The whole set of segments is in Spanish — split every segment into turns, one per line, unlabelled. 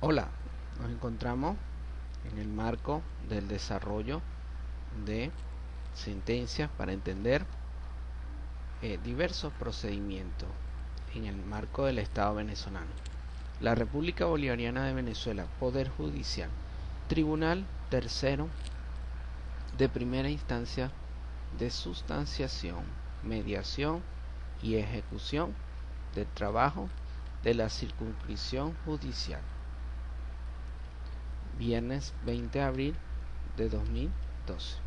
Hola, nos encontramos en el marco del desarrollo de sentencias para entender diversos procedimientos en el marco del Estado venezolano. La República Bolivariana de Venezuela, Poder Judicial, Tribunal Tercero de Primera Instancia de Sustanciación, Mediación y Ejecución del Trabajo de la Circunscripción Judicial. Viernes 20 de abril de 2012.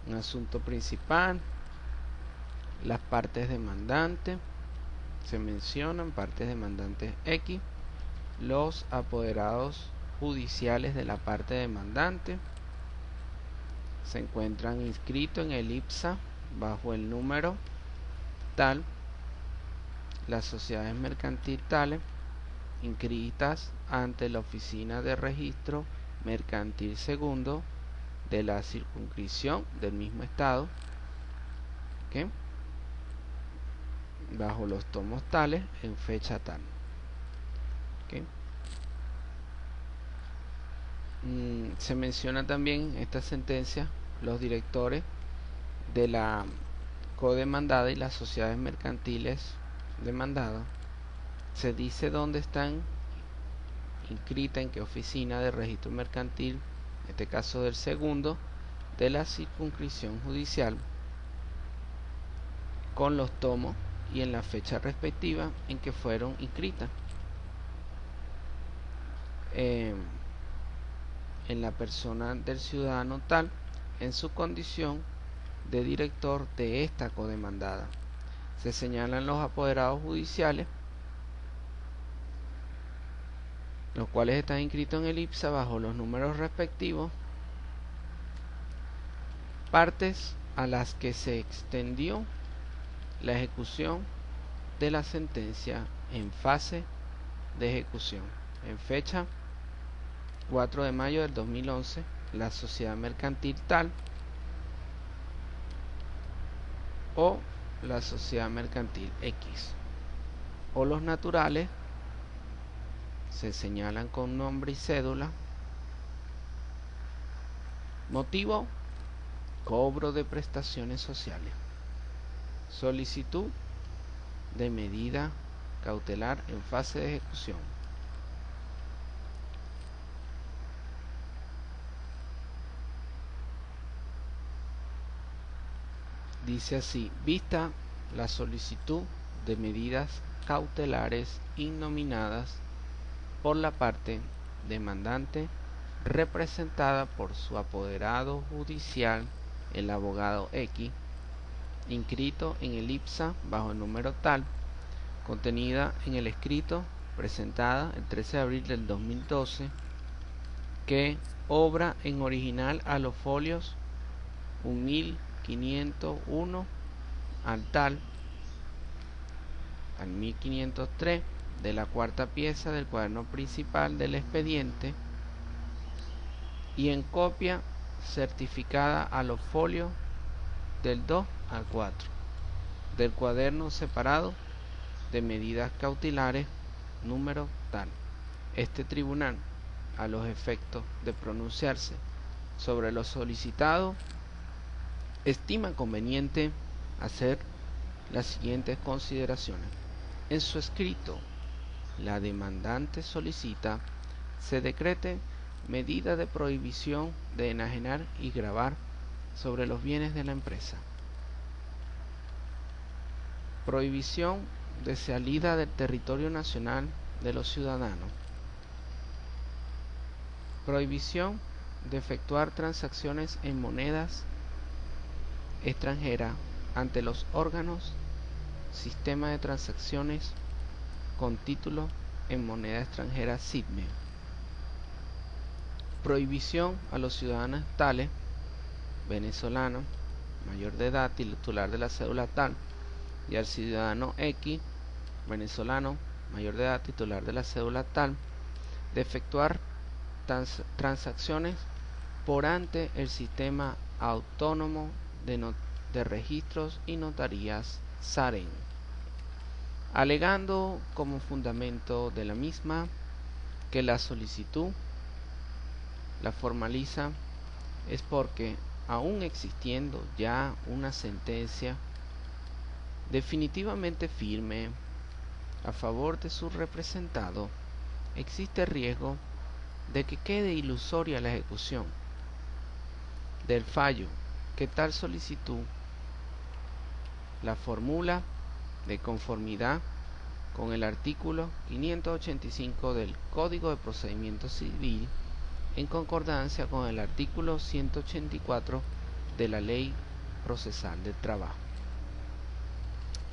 Un asunto principal, las partes demandantes, se mencionan partes demandantes X, los apoderados judiciales de la parte demandante se encuentran inscritos en el IPSA bajo el número tal, las sociedades mercantiles tales inscritas ante la Oficina de Registro Mercantil Segundo de la circunscripción del mismo estado, ¿okay?, bajo los tomos tales en fecha tal. ¿Okay? Se menciona también en esta sentencia los directores de la codemandada y las sociedades mercantiles demandadas. Se dice dónde están inscritas, en qué oficina de registro mercantil, en este caso del segundo de la circunscripción judicial, con los tomos y en la fecha respectiva en que fueron inscritas. En la persona del ciudadano tal en su condición de director de esta codemandada. Se señalan los apoderados judiciales, los cuales están inscritos en el IPSA bajo los números respectivos, partes a las que se extendió la ejecución de la sentencia en fase de ejecución. En fecha 4 de mayo del 2011, la sociedad mercantil tal o la sociedad mercantil X o los naturales se señalan con nombre y cédula. Motivo: cobro de prestaciones sociales. Solicitud de medida cautelar en fase de ejecución. Dice así: vista la solicitud de medidas cautelares innominadas por la parte demandante representada por su apoderado judicial, el abogado X, inscrito en el IPSA bajo el número tal, contenida en el escrito presentada el 13 de abril del 2012, que obra en original a los folios 1501 al tal, al 1503 de la cuarta pieza del cuaderno principal del expediente y en copia certificada a los folios del 2 al 4 del cuaderno separado de medidas cautelares número tal. Este tribunal, a los efectos de pronunciarse sobre lo solicitado, estima conveniente hacer las siguientes consideraciones. En su escrito, la demandante solicita se decrete medida de prohibición de enajenar y gravar sobre los bienes de la empresa. Prohibición de salida del territorio nacional de los ciudadanos. Prohibición de efectuar transacciones en monedas extranjeras ante los órganos Sistema de Transacciones con título en moneda extranjera SITME. Prohibición a los ciudadanos tales, venezolanos, mayor de edad, titular de la cédula tal, y al ciudadano X, venezolano, mayor de edad, titular de la cédula tal, de efectuar transacciones por ante el Sistema Autónomo de Registros y Notarías SAREN, alegando como fundamento de la misma que la solicitud la formaliza es porque, aún existiendo ya una sentencia definitivamente firme a favor de su representado, existe riesgo de que quede ilusoria la ejecución del fallo que tal solicitud la formula de conformidad con el artículo 585 del Código de Procedimiento Civil, en concordancia con el artículo 184 de la Ley Procesal del Trabajo.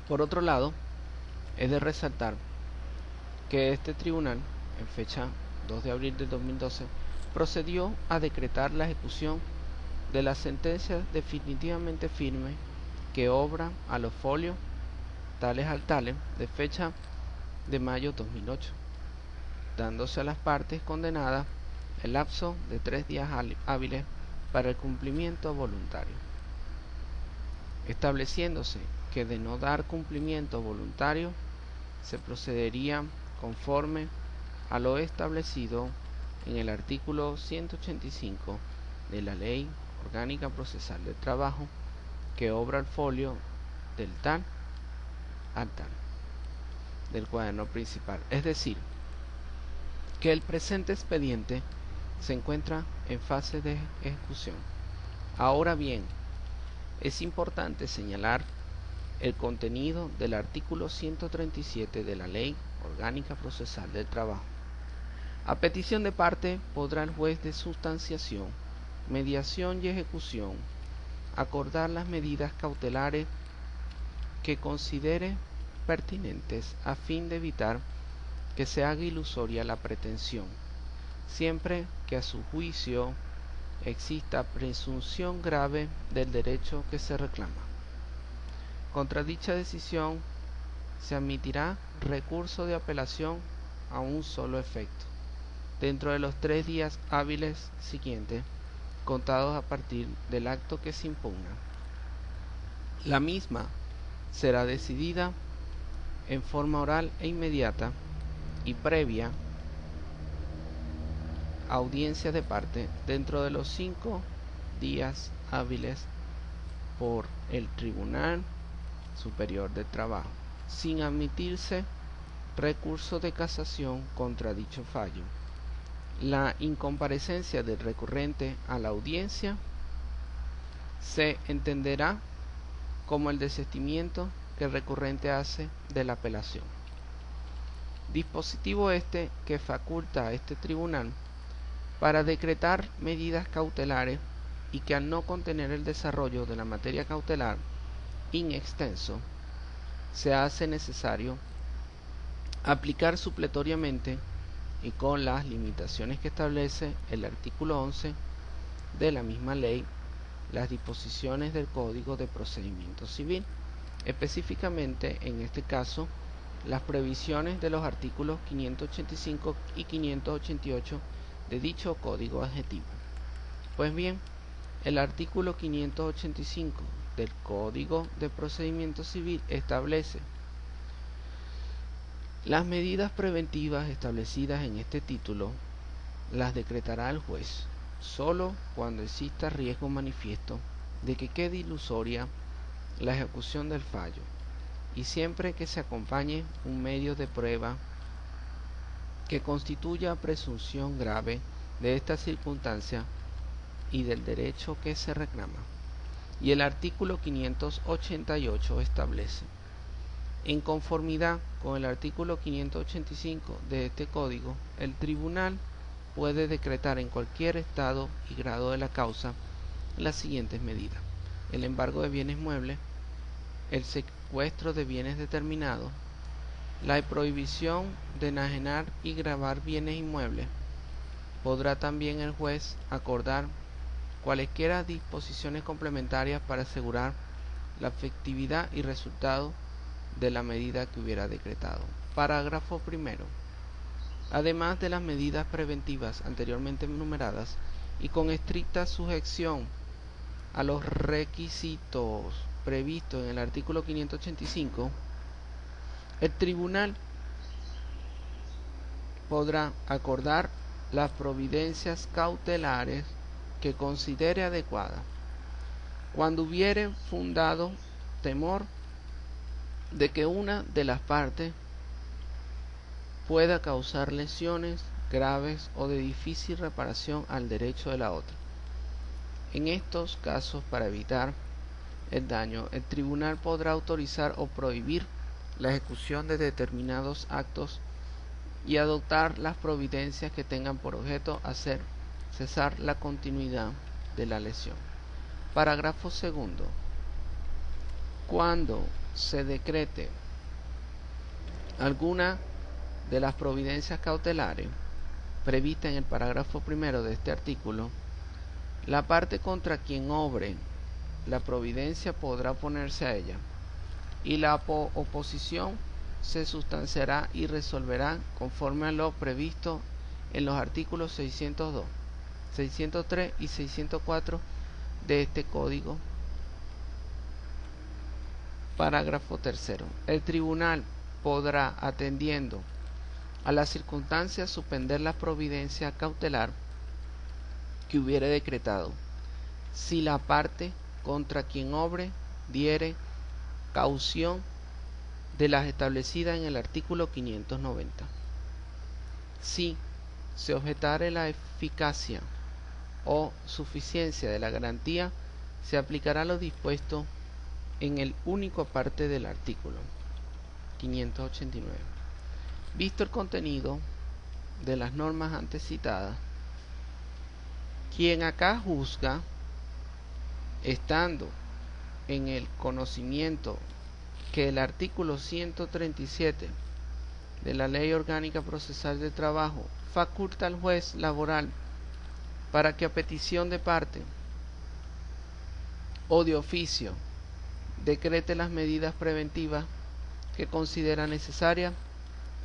Por otro lado, es de resaltar que este tribunal, en fecha 2 de abril del 2012, procedió a decretar la ejecución de la sentencia definitivamente firme que obra a los folios tales al tales de fecha de mayo 2008, dándose a las partes condenadas el lapso de 3 días hábiles para el cumplimiento voluntario, estableciéndose que de no dar cumplimiento voluntario se procedería conforme a lo establecido en el artículo 185 de la Ley Orgánica Procesal del Trabajo, que obra el folio del tal al tal del cuaderno principal. Es decir, que el presente expediente se encuentra en fase de ejecución. Ahora bien, es importante señalar el contenido del artículo 137 de la Ley Orgánica Procesal del Trabajo. A petición de parte podrá el juez de sustanciación, mediación y ejecución acordar las medidas cautelares que considere pertinentes a fin de evitar que se haga ilusoria la pretensión, siempre que a su juicio exista presunción grave del derecho que se reclama. Contra dicha decisión se admitirá recurso de apelación a un solo efecto, dentro de los 3 días hábiles siguientes, contados a partir del acto que se impugna. La misma será decidida en forma oral e inmediata y previa audiencia de parte dentro de los 5 días hábiles por el Tribunal Superior de Trabajo, sin admitirse recurso de casación contra dicho fallo. La incomparecencia del recurrente a la audiencia se entenderá como el desistimiento que el recurrente hace de la apelación. Dispositivo este que faculta a este tribunal para decretar medidas cautelares y que, al no contener el desarrollo de la materia cautelar in extenso, se hace necesario aplicar supletoriamente y con las limitaciones que establece el artículo 11 de la misma ley las disposiciones del Código de Procedimiento Civil, específicamente en este caso las previsiones de los artículos 585 y 588 de dicho código adjetivo. Pues bien, el artículo 585 del Código de Procedimiento Civil establece: las medidas preventivas establecidas en este título las decretará el juez solo cuando exista riesgo manifiesto de que quede ilusoria la ejecución del fallo, y siempre que se acompañe un medio de prueba que constituya presunción grave de esta circunstancia y del derecho que se reclama. Y el artículo 588 establece: en conformidad con el artículo 585 de este código, el tribunal puede decretar en cualquier estado y grado de la causa las siguientes medidas: el embargo de bienes muebles, el secuestro de bienes determinados, la prohibición de enajenar y gravar bienes inmuebles. Podrá también el juez acordar cualesquiera disposiciones complementarias para asegurar la efectividad y resultado de la medida que hubiera decretado. Parágrafo primero. Además de las medidas preventivas anteriormente enumeradas y con estricta sujeción a los requisitos previstos en el artículo 585, el tribunal podrá acordar las providencias cautelares que considere adecuadas, cuando hubiere fundado temor de que una de las partes pueda causar lesiones graves o de difícil reparación al derecho de la otra. En estos casos, para evitar el daño, el tribunal podrá autorizar o prohibir la ejecución de determinados actos y adoptar las providencias que tengan por objeto hacer cesar la continuidad de la lesión. Parágrafo segundo. Cuando se decrete alguna de las providencias cautelares previstas en el parágrafo primero de este artículo, la parte contra quien obre la providencia podrá oponerse a ella, y la oposición se sustanciará y resolverá conforme a lo previsto en los artículos 602, 603 y 604 de este Código. Parágrafo tercero. El tribunal podrá, atendiendo a las circunstancias, suspender la providencia cautelar que hubiere decretado, si la parte contra quien obre diere caución de las establecidas en el artículo 590. Si se objetare la eficacia o suficiencia de la garantía, se aplicará lo dispuesto en el único parte del artículo 589. Visto el contenido de las normas antes citadas, quien acá juzga, estando en el conocimiento que el artículo 137 de la Ley Orgánica Procesal de Trabajo faculta al juez laboral para que a petición de parte o de oficio decrete las medidas preventivas que considera necesarias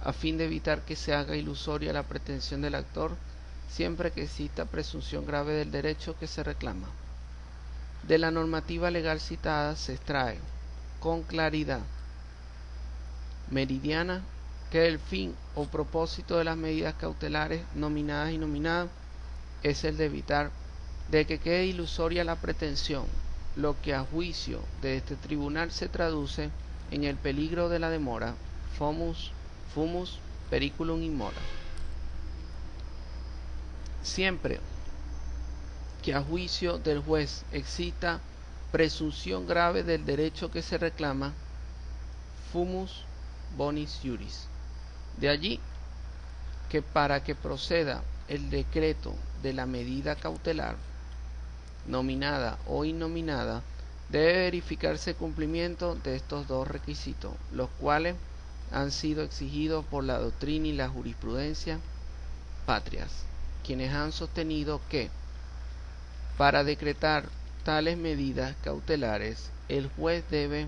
a fin de evitar que se haga ilusoria la pretensión del actor, siempre que exista presunción grave del derecho que se reclama. De la normativa legal citada se extrae con claridad meridiana que el fin o propósito de las medidas cautelares nominadas y nominadas es el de evitar de que quede ilusoria la pretensión, lo que a juicio de este tribunal se traduce en el peligro de la demora, fumus periculum in mora. Siempre que a juicio del juez exista presunción grave del derecho que se reclama, fumus bonis iuris. De allí que para que proceda el decreto de la medida cautelar, nominada o innominada, debe verificarse el cumplimiento de estos dos requisitos, los cuales han sido exigidos por la doctrina y la jurisprudencia patrias, quienes han sostenido que para decretar tales medidas cautelares el juez debe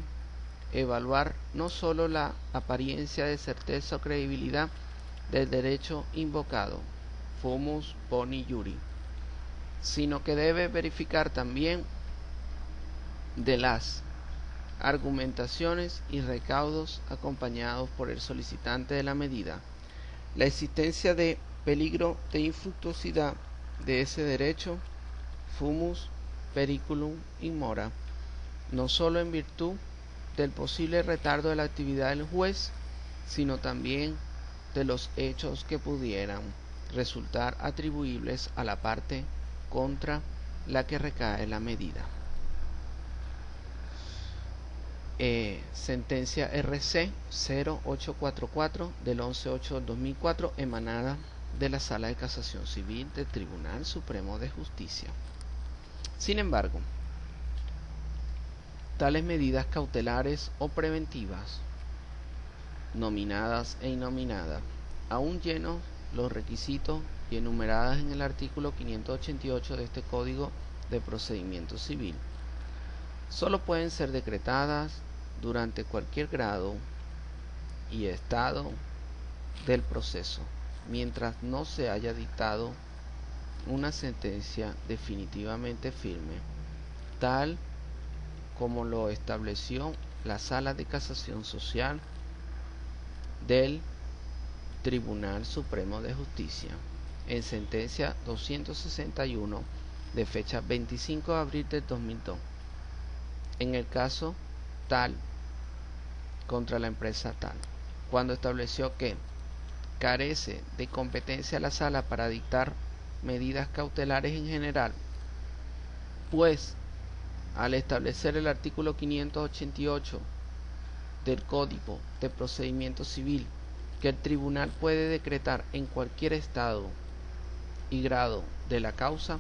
evaluar no sólo la apariencia de certeza o credibilidad del derecho invocado, fumus boni iuri, sino que debe verificar también de las argumentaciones y recaudos acompañados por el solicitante de la medida, la existencia de peligro de infructuosidad de ese derecho, fumus periculum in mora, no sólo en virtud del posible retardo de la actividad del juez, sino también de los hechos que pudieran resultar atribuibles a la parte contra la que recae la medida. Sentencia RC 0844 del 11/8 del 2004, emanada de la Sala de Casación Civil del Tribunal Supremo de Justicia. Sin embargo, tales medidas cautelares o preventivas, nominadas e innominadas, aun llenos los requisitos y enumeradas en el artículo 588 de este Código de Procedimiento Civil, solo pueden ser decretadas durante cualquier grado y estado del proceso, mientras no se haya dictado una sentencia definitivamente firme, tal como lo estableció la Sala de Casación Social del Tribunal Supremo de Justicia, en sentencia 261 de fecha 25 de abril del 2002, en el caso tal contra la empresa tal, cuando estableció que carece de competencia la sala para dictar medidas cautelares en general, pues al establecer el artículo 588 del Código de Procedimiento Civil que el tribunal puede decretar en cualquier estado y grado de la causa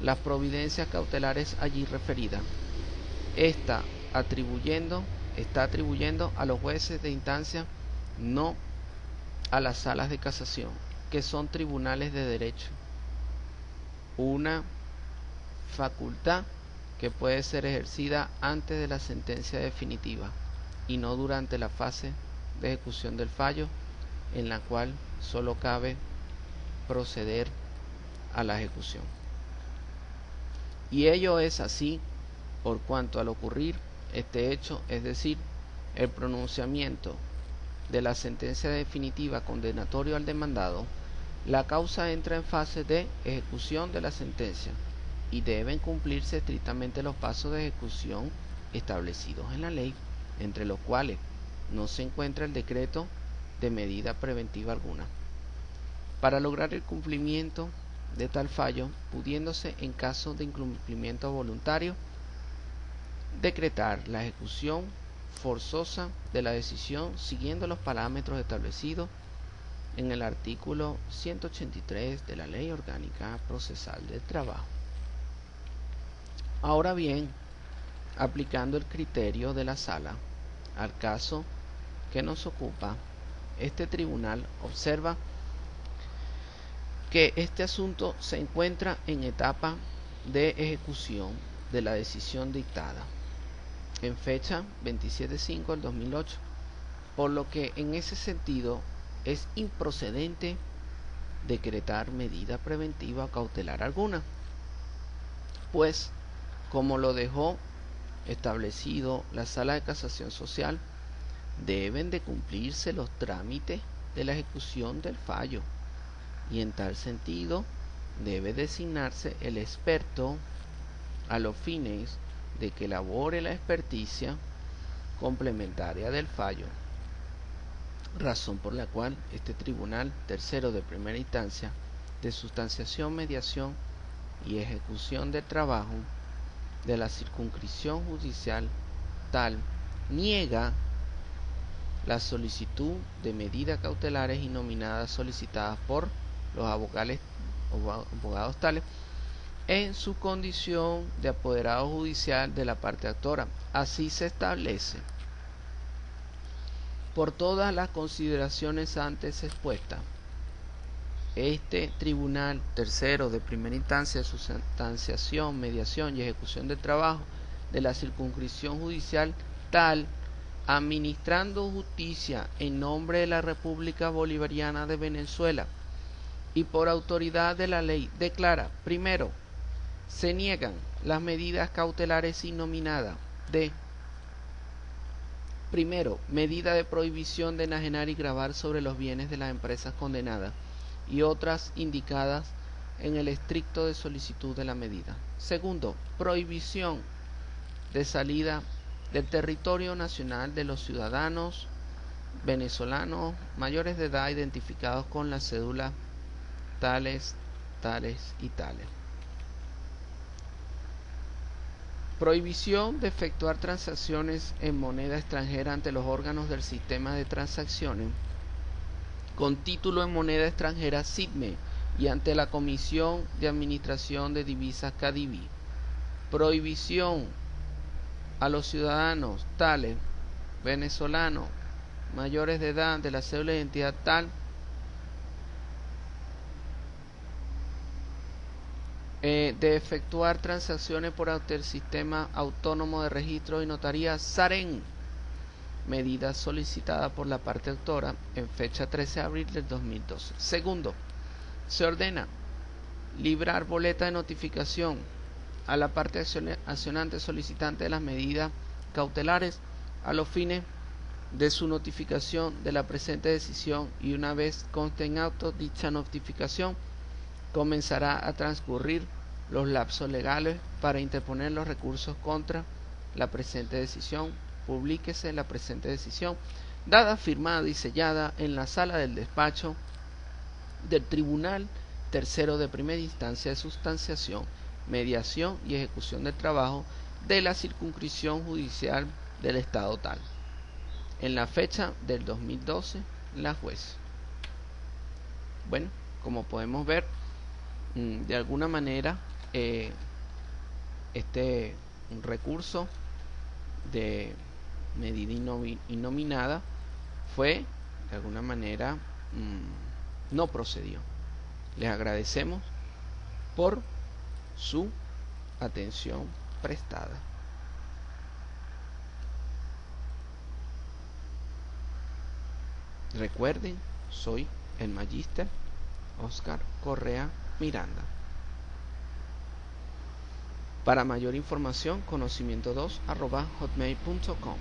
las providencias cautelares allí referidas, está atribuyendo a los jueces de instancia, no a las salas de casación, que son tribunales de derecho, una facultad que puede ser ejercida antes de la sentencia definitiva y no durante la fase de ejecución del fallo, en la cual solo cabe proceder a la ejecución. Y ello es así por cuanto al ocurrir este hecho, es decir, el pronunciamiento de la sentencia definitiva condenatorio al demandado, la causa entra en fase de ejecución de la sentencia y deben cumplirse estrictamente los pasos de ejecución establecidos en la ley, entre los cuales no se encuentra el decreto de medida preventiva alguna. Para lograr el cumplimiento de tal fallo, pudiéndose en caso de incumplimiento voluntario decretar la ejecución forzosa de la decisión siguiendo los parámetros establecidos en el artículo 183 de la Ley Orgánica Procesal del Trabajo. Ahora bien, aplicando el criterio de la sala al caso que nos ocupa, este tribunal observa que este asunto se encuentra en etapa de ejecución de la decisión dictada en fecha 27/5 del 2008, por lo que en ese sentido es improcedente decretar medida preventiva o cautelar alguna, pues como lo dejó establecido la Sala de Casación Social, deben de cumplirse los trámites de la ejecución del fallo y en tal sentido debe designarse el experto a los fines de que elabore la experticia complementaria del fallo, razón por la cual este Tribunal Tercero de Primera Instancia de Sustanciación, Mediación y Ejecución del Trabajo de la Circunscripción Judicial tal niega la solicitud de medidas cautelares innominadas solicitadas por los abogados tales en su condición de apoderado judicial de la parte actora. Así se establece. Por todas las consideraciones antes expuestas, este Tribunal Tercero de Primera Instancia de Sustanciación, Mediación y Ejecución del Trabajo de la Circunscripción Judicial tal, administrando justicia en nombre de la República Bolivariana de Venezuela y por autoridad de la ley, declara: primero, se niegan las medidas cautelares innominadas de: primero, medida de prohibición de enajenar y gravar sobre los bienes de las empresas condenadas y otras indicadas en el estricto de solicitud de la medida. Segundo, prohibición de salida del territorio nacional de los ciudadanos venezolanos mayores de edad identificados con la cédula tales, tales y tales. Prohibición de efectuar transacciones en moneda extranjera ante los órganos del sistema de transacciones con título en moneda extranjera SITME y ante la Comisión de Administración de Divisas CADIVI. Prohibición a los ciudadanos tales venezolanos mayores de edad de la cédula de identidad tal de efectuar transacciones por el sistema autónomo de registro y notaría SAREN, medida solicitada por la parte autora en fecha 13 de abril del 2012. Segundo, se ordena librar boleta de notificación a la parte accionante solicitante de las medidas cautelares a los fines de su notificación de la presente decisión y una vez conste en auto dicha notificación, comenzará a transcurrir los lapsos legales para interponer los recursos contra la presente decisión. Publíquese la presente decisión, dada, firmada y sellada en la sala del despacho del Tribunal Tercero de Primera Instancia de Sustanciación, Mediación y Ejecución del Trabajo de la Circunscripción Judicial del Estado tal. En la fecha del 2012, la juez. Bueno, como podemos ver, de alguna manera este recurso de medida innominada fue de alguna manera no procedió. Les agradecemos por su atención prestada. Recuerden, soy el Magíster Oscar Correa Miranda. Para mayor información, conocimiento2@hotmail.com.